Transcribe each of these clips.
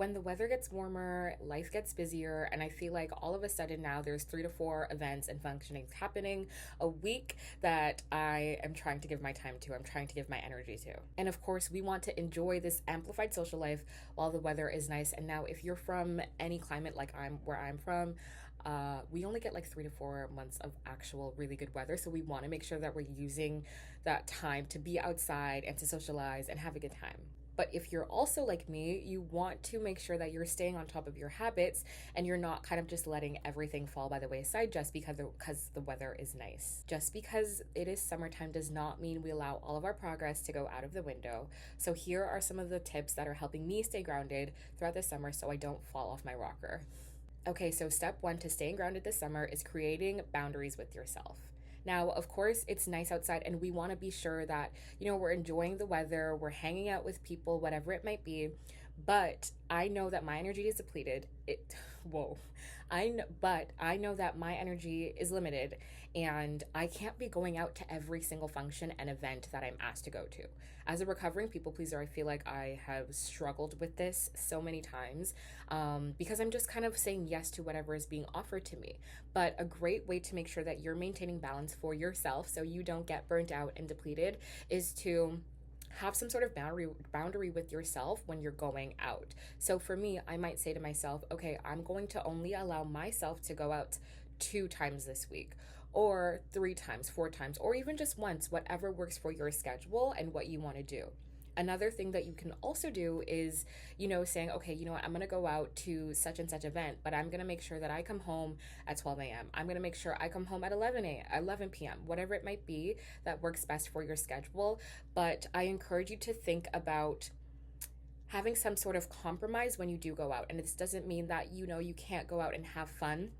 when the weather gets warmer, life gets busier, and I feel like all of a sudden now there's 3 to 4 events and functionings happening a week that I am trying to give my time to, I'm trying to give my energy to. And of course, we want to enjoy this amplified social life while the weather is nice. And now, if you're from any climate like where I'm from, we only get like 3 to 4 months of actual really good weather. So we want to make sure that we're using that time to be outside and to socialize and have a good time. But if you're also like me, you want to make sure that you're staying on top of your habits and you're not kind of just letting everything fall by the wayside just because the weather is nice. Just because it is summertime does not mean we allow all of our progress to go out of the window. So here are some of the tips that are helping me stay grounded throughout the summer so I don't fall off my rocker. Okay, so step one to staying grounded this summer is creating boundaries with yourself. Now, of course, it's nice outside, and we want to be sure that, we're enjoying the weather, we're hanging out with people, whatever it might be. But I know that my energy is depleted. Whoa. But I know that my energy is limited, and I can't be going out to every single function and event that I'm asked to go to. As a recovering people pleaser, I feel like I have struggled with this so many times because I'm just kind of saying yes to whatever is being offered to me. But a great way to make sure that you're maintaining balance for yourself so you don't get burnt out and depleted is to have some sort of boundary with yourself when you're going out. So for me, I might say to myself, okay, I'm going to only allow myself to go out 2 times this week, or 3 times, 4 times, or even just once, whatever works for your schedule and what you want to do. Another thing that you can also do is, saying, okay, I'm going to go out to such and such event, but I'm going to make sure that I come home at 12 a.m. I'm going to make sure I come home at 11 p.m., whatever it might be that works best for your schedule. But I encourage you to think about having some sort of compromise when you do go out. And this doesn't mean that, you can't go out and have fun,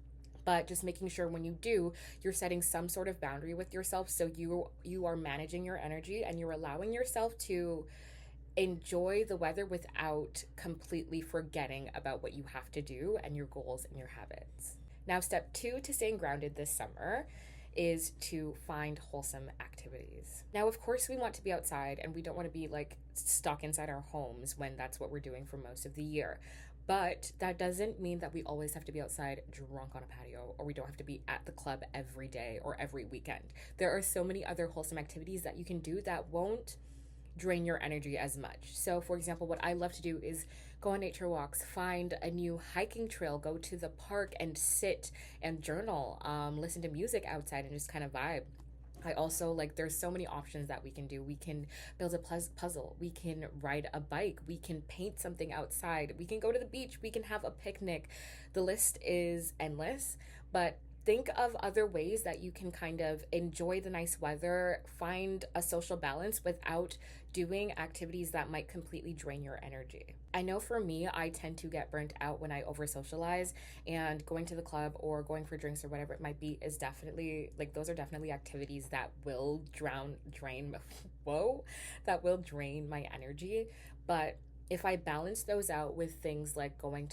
but just making sure when you do, you're setting some sort of boundary with yourself so you are managing your energy and you're allowing yourself to enjoy the weather without completely forgetting about what you have to do and your goals and your habits. Now, step 2 to staying grounded this summer is to find wholesome activities. Now, of course, we want to be outside and we don't want to be like stuck inside our homes when that's what we're doing for most of the year. But that doesn't mean that we always have to be outside drunk on a patio, or we don't have to be at the club every day or every weekend. There are so many other wholesome activities that you can do that won't drain your energy as much. So, for example, what I love to do is go on nature walks, find a new hiking trail, go to the park and sit and journal, listen to music outside and just kind of vibe. I also there's so many options that we can do. We can build a puzzle. We can ride a bike. We can paint something outside. We can go to the beach. We can have a picnic. The list is endless, but think of other ways that you can kind of enjoy the nice weather, find a social balance without doing activities that might completely drain your energy. I know for me, I tend to get burnt out when I over socialize, and going to the club or going for drinks or whatever it might be is definitely those are definitely activities that will drain that will drain my energy. But if I balance those out with things like going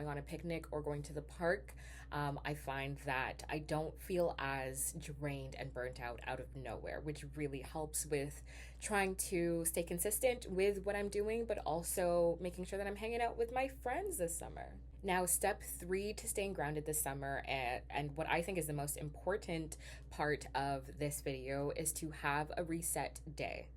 on a picnic or going to the park, I find that I don't feel as drained and burnt out of nowhere, which really helps with trying to stay consistent with what I'm doing, but also making sure that I'm hanging out with my friends this summer. Now, step 3 to staying grounded this summer, and what I think is the most important part of this video, is to have a reset day.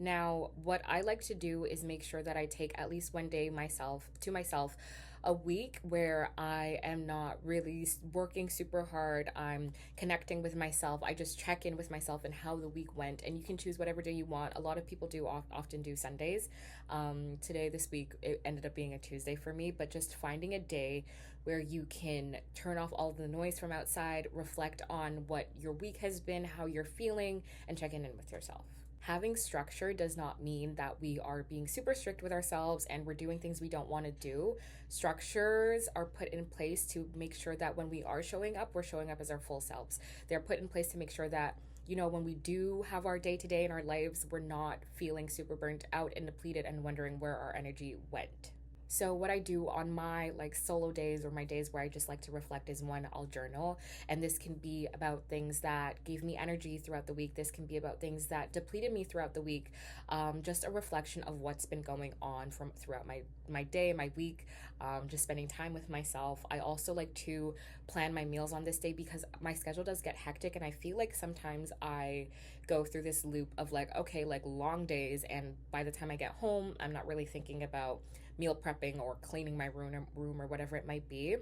Now, what I like to do is make sure that I take at least one day to myself a week where I am not really working super hard. I'm connecting with myself. I just check in with myself and how the week went. And you can choose whatever day you want. A lot of people often do Sundays. This week, it ended up being a Tuesday for me, but just finding a day where you can turn off all the noise from outside, reflect on what your week has been, how you're feeling, and check in with yourself. Having structure does not mean that we are being super strict with ourselves and we're doing things we don't want to do. Structures are put in place to make sure that when we are showing up, we're showing up as our full selves. They're put in place to make sure that, when we do have our day-to-day in our lives, we're not feeling super burnt out and depleted and wondering where our energy went. So what I do on my like solo days or my days where I just like to reflect is, one, I'll journal, and this can be about things that gave me energy throughout the week. This can be about things that depleted me throughout the week. Just a reflection of what's been going on from throughout my day, my week. Just spending time with myself. I also like to plan my meals on this day because my schedule does get hectic, and I feel like sometimes I go through this loop of like, okay, like long days, and by the time I get home, I'm not really thinking about meal prepping or cleaning my room or whatever it might be.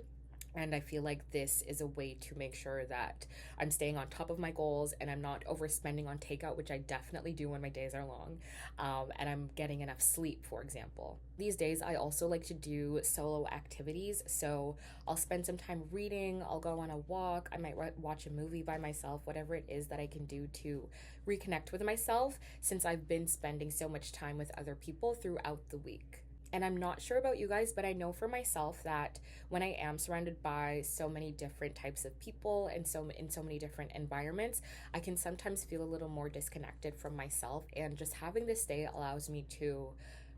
And I feel like this is a way to make sure that I'm staying on top of my goals and I'm not overspending on takeout, which I definitely do when my days are long. And I'm getting enough sleep, for example. These days, I also like to do solo activities. So I'll spend some time reading, I'll go on a walk, I might watch a movie by myself, whatever it is that I can do to reconnect with myself since I've been spending so much time with other people throughout the week. And I'm not sure about you guys, but I know for myself that when I am surrounded by so many different types of people and so in so many different environments, I can sometimes feel a little more disconnected from myself. And just having this day allows me to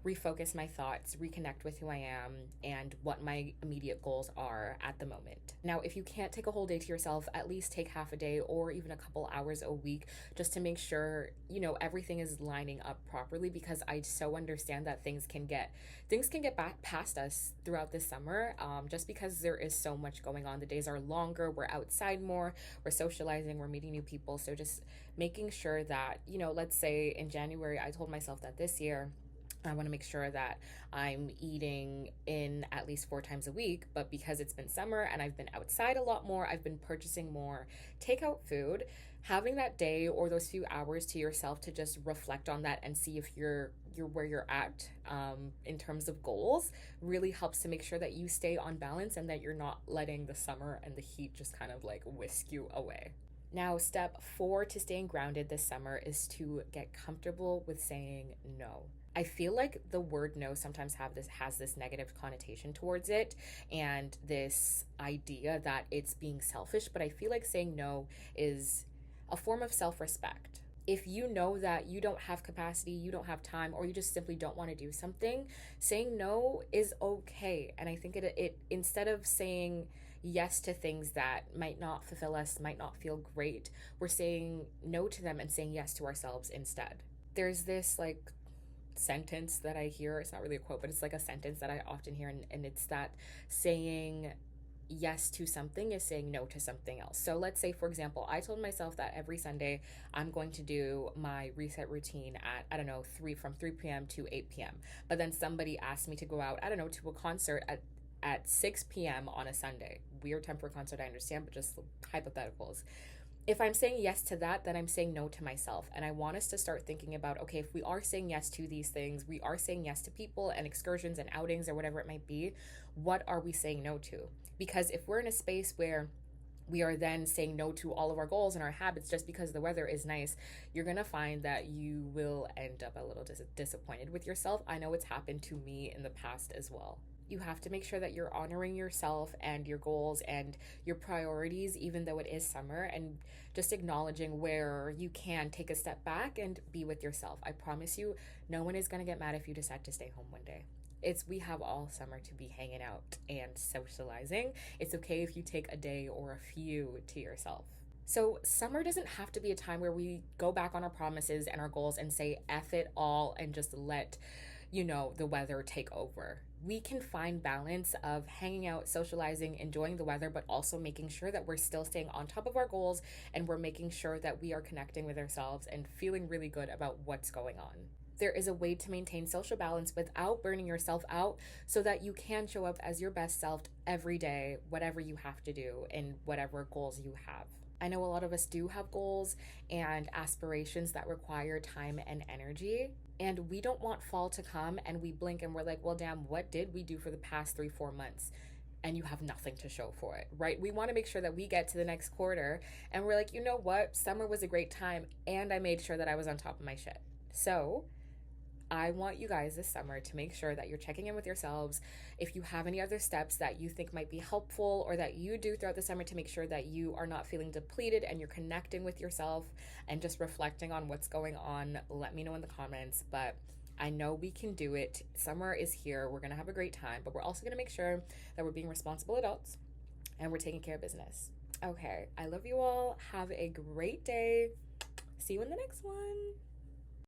refocus my thoughts, reconnect with who I am, and what my immediate goals are at the moment. Now, if you can't take a whole day to yourself, at least take half a day or even a couple hours a week just to make sure, everything is lining up properly, because I so understand that things can get back past us throughout this summer, just because there is so much going on. The days are longer, we're outside more, we're socializing, we're meeting new people. So just making sure that, let's say in January, I told myself that this year I want to make sure that I'm eating in at least 4 times a week. But because it's been summer and I've been outside a lot more, I've been purchasing more takeout food. Having that day or those few hours to yourself to just reflect on that and see if you're where you're at, in terms of goals, really helps to make sure that you stay on balance and that you're not letting the summer and the heat just kind of like whisk you away. Now, step 4 to staying grounded this summer is to get comfortable with saying no. I feel like the word no sometimes has this negative connotation towards it, and this idea that it's being selfish, but I feel like saying no is a form of self-respect. If you know that you don't have capacity, you don't have time, or you just simply don't want to do something, saying no is okay. And I think it instead of saying yes to things that might not fulfill us, might not feel great, we're saying no to them and saying yes to ourselves instead. There's this like sentence that I hear. It's not really a quote, but it's like a sentence that I often hear, and it's that saying yes to something is saying no to something else. So let's say, for example, I told myself that every Sunday I'm going to do my reset routine at, I don't know, 3 p.m. to 8 p.m. But then somebody asked me to go out, I don't know, to a concert at 6 p.m. on a Sunday. Weird time for a concert, I understand, but just hypotheticals. If I'm saying yes to that, then I'm saying no to myself. And I want us to start thinking about, okay, if we are saying yes to these things, we are saying yes to people and excursions and outings or whatever it might be, what are we saying no to? Because if we're in a space where we are then saying no to all of our goals and our habits just because the weather is nice, you're going to find that you will end up a little disappointed with yourself. I know it's happened to me in the past as well. You have to make sure that you're honoring yourself and your goals and your priorities, even though it is summer, and just acknowledging where you can take a step back and be with yourself. I promise you, no one is going to get mad if you decide to stay home one day. We have all summer to be hanging out and socializing. It's okay if you take a day or a few to yourself. So summer doesn't have to be a time where we go back on our promises and our goals and say F it all and just let, the weather take over. We can find balance of hanging out, socializing, enjoying the weather, but also making sure that we're still staying on top of our goals and we're making sure that we are connecting with ourselves and feeling really good about what's going on. There is a way to maintain social balance without burning yourself out so that you can show up as your best self every day, whatever you have to do and whatever goals you have. I know a lot of us do have goals and aspirations that require time and energy. And we don't want fall to come and we blink and we're like, well, damn, what did we do for the past 3-4 months? And you have nothing to show for it, right? We want to make sure that we get to the next quarter and we're like, you know what? Summer was a great time and I made sure that I was on top of my shit. So I want you guys this summer to make sure that you're checking in with yourselves. If you have any other steps that you think might be helpful or that you do throughout the summer to make sure that you are not feeling depleted and you're connecting with yourself and just reflecting on what's going on, let me know in the comments. But I know we can do it. Summer is here. We're going to have a great time, but we're also going to make sure that we're being responsible adults and we're taking care of business. Okay, I love you all. Have a great day. See you in the next one.